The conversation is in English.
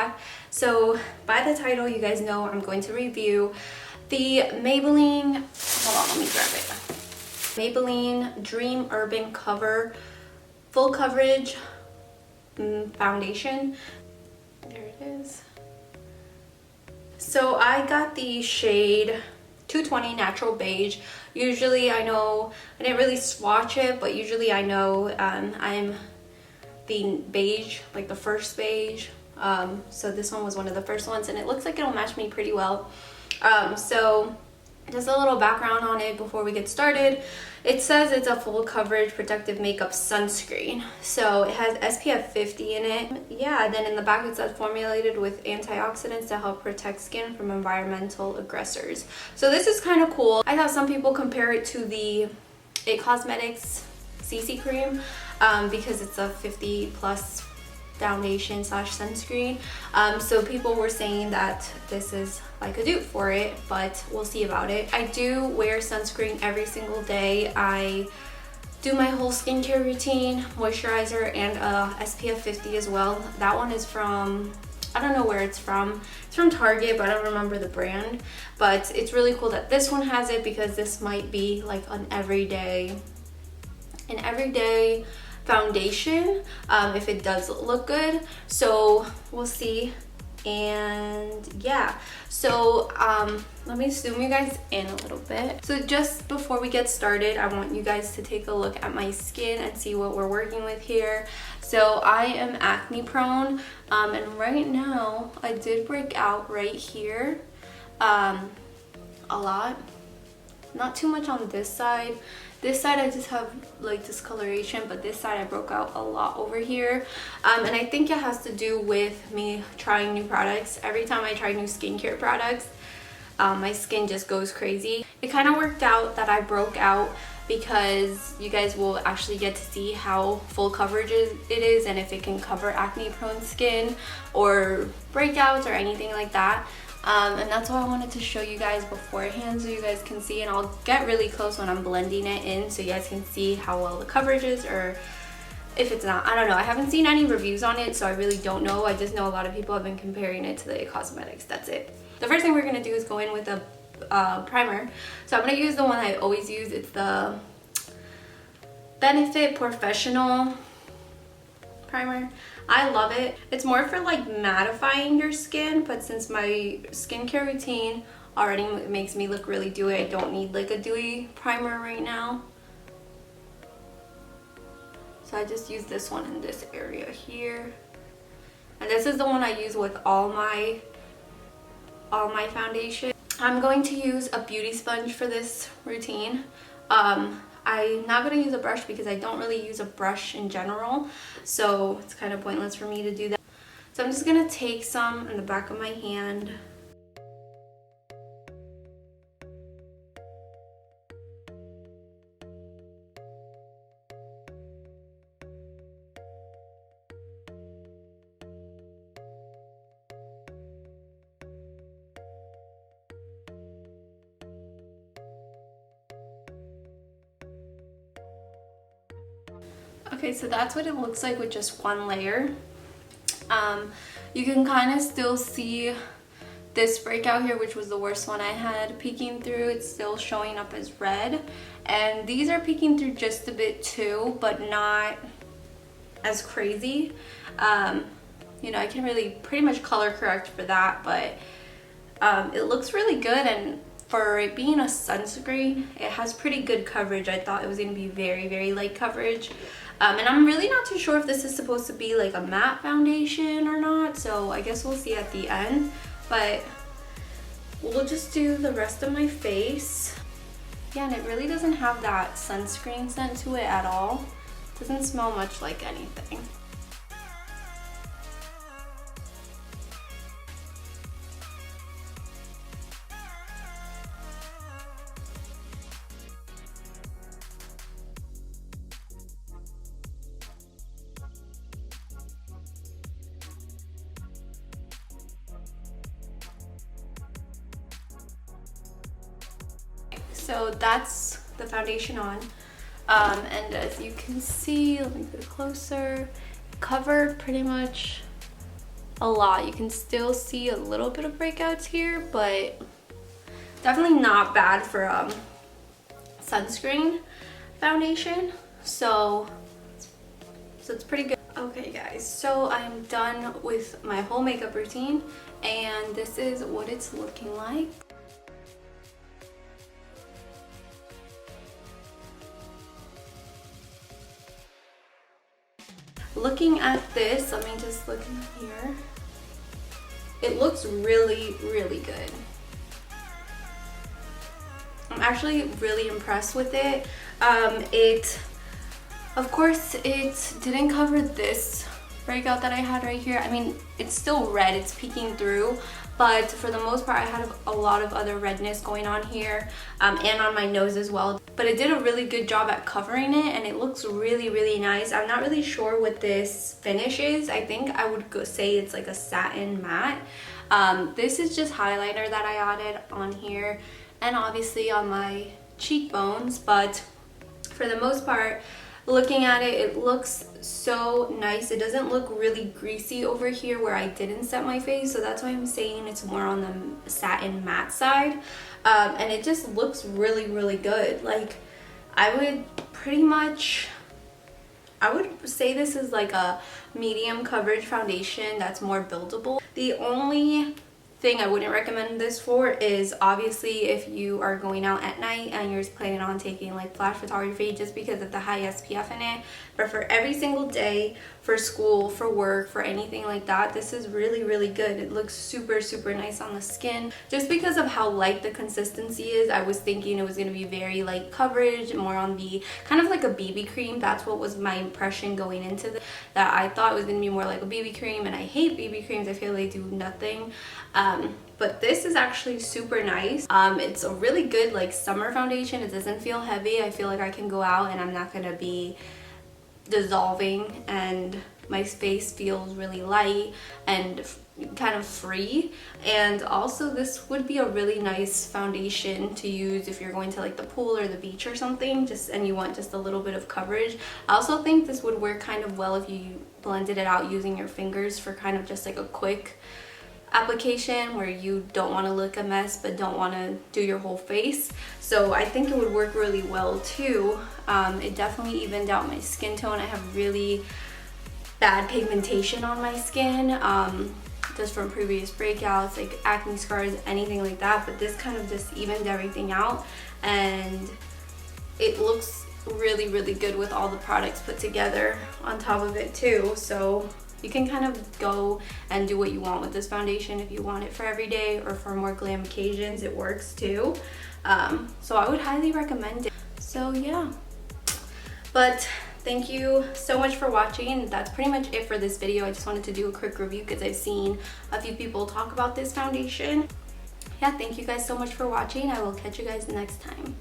back. So by the title, you guys know I'm going to review the Maybelline, hold on, let me grab it. Maybelline Dream Urban Cover Full Coverage Foundation. There it is. So I got the shade 220 Natural Beige. Usually I know, I didn't really swatch it, but usually I know I'm the beige, like the first beige. So this one was one of the first ones, and it looks like it'll match me pretty well. So just a little background on it before we get started. It says it's a full coverage protective makeup sunscreen. So it has SPF 50 in it. Yeah, then in the back it says formulated with antioxidants to help protect skin from environmental aggressors. So this is kind of cool. I thought some people compare it to the It Cosmetics CC cream because it's a 50 plus foundation slash sunscreen. So people were saying that this is like a dupe for it, but we'll see about it. I do wear sunscreen every single day. I do my whole skincare routine, moisturizer, and SPF 50 as well. That one is from, I don't know where it's from. It's from Target, but I don't remember the brand. But it's really cool that this one has it because this might be like an everyday foundation if it does look good. So we'll see. And yeah, so let me zoom you guys in a little bit. So just before we get started, I want you guys to take a look at my skin and see what we're working with here. So I am acne prone, and right now I did break out right here a lot. Not too much on this side. This side I just have like discoloration, but this side I broke out a lot over here. And I think it has to do with me trying new products. Every time I try new skincare products, my skin just goes crazy. It kind of worked out that I broke out because you guys will actually get to see how full coverage it is and if it can cover acne prone skin or breakouts or anything like that. And that's why I wanted to show you guys beforehand so you guys can see, and I'll get really close when I'm blending it in so you guys can see how well the coverage is, or if it's not. I don't know. I haven't seen any reviews on it, so I really don't know. I just know a lot of people have been comparing it to the It Cosmetics. That's it. The first thing we're going to do is go in with a primer. So I'm going to use the one I always use. It's the Benefit Professional primer. I love it. It's more for like mattifying your skin, but since my skincare routine already makes me look really dewy, I don't need like a dewy primer right now. So I just use this one in this area here. And this is the one I use with all my foundation. I'm going to use a beauty sponge for this routine. I'm not going to use a brush because I don't really use a brush in general, so it's kind of pointless for me to do that. So I'm just going to take some in the back of my hand. Okay, so that's what it looks like with just one layer. You can kind of still see this breakout here, which was the worst one I had, peeking through. It's still showing up as red, and these are peeking through just a bit too, but not as crazy. You know, I can really pretty much color correct for that, but it looks really good, and for it being a sunscreen, it has pretty good coverage. I thought it was going to be very, very light coverage. And I'm really not too sure if this is supposed to be like a matte foundation or not, so I guess we'll see at the end. But we'll just do the rest of my face. Yeah, and it really doesn't have that sunscreen scent to it at all. It doesn't smell much like anything. So that's the foundation on, and as you can see, let me get closer, covered pretty much a lot. You can still see a little bit of breakouts here, but definitely not bad for sunscreen foundation. So it's pretty good. Okay guys, so I'm done with my whole makeup routine, and this is what it's looking like. Looking at this, let me just look in here. It looks really, really good. I'm actually really impressed with it. Of course, it didn't cover this breakout that I had right here. I mean, it's still red, it's peeking through, but for the most part, I had a lot of other redness going on here and on my nose as well. But it did a really good job at covering it, and it looks really, really nice. I'm not really sure what this finish is. I think I would say it's like a satin matte. This is just highlighter that I added on here and obviously on my cheekbones, but for the most part, looking at it, it looks so nice. It doesn't look really greasy over here where I didn't set my face, so that's why I'm saying it's more on the satin matte side. And it just looks really, really good. Like, I would say this is like a medium coverage foundation that's more buildable. The only thing I wouldn't recommend this for is obviously if you are going out at night and you're planning on taking like flash photography, just because of the high SPF in it. But for every single day, for school, for work, for anything like that, this is really, really good. It looks super, super nice on the skin. Just because of how light the consistency is, I was thinking it was going to be very light coverage, more on the kind of like a BB cream. That's what was my impression going into this, that I thought it was going to be more like a BB cream, and I hate BB creams. I feel they do nothing. But this is actually super nice. It's a really good like summer foundation. It doesn't feel heavy. I feel like I can go out and I'm not gonna be dissolving, and my face feels really light and kind of free. And also, this would be a really nice foundation to use if you're going to like the pool or the beach or something, and you want just a little bit of coverage. I also think this would work kind of well if you blended it out using your fingers for kind of just like a quick application where you don't want to look a mess but don't want to do your whole face. So I think it would work really well too. It definitely evened out my skin tone. I have really bad pigmentation on my skin, just from previous breakouts, like acne scars, anything like that, but this kind of just evened everything out, and it looks really, really good with all the products put together on top of it too. So you can kind of go and do what you want with this foundation. If you want it for every day or for more glam occasions, it works too. So I would highly recommend it. So yeah, but thank you so much for watching. That's pretty much it for this video. I just wanted to do a quick review because I've seen a few people talk about this foundation. Yeah, thank you guys so much for watching. I will catch you guys next time.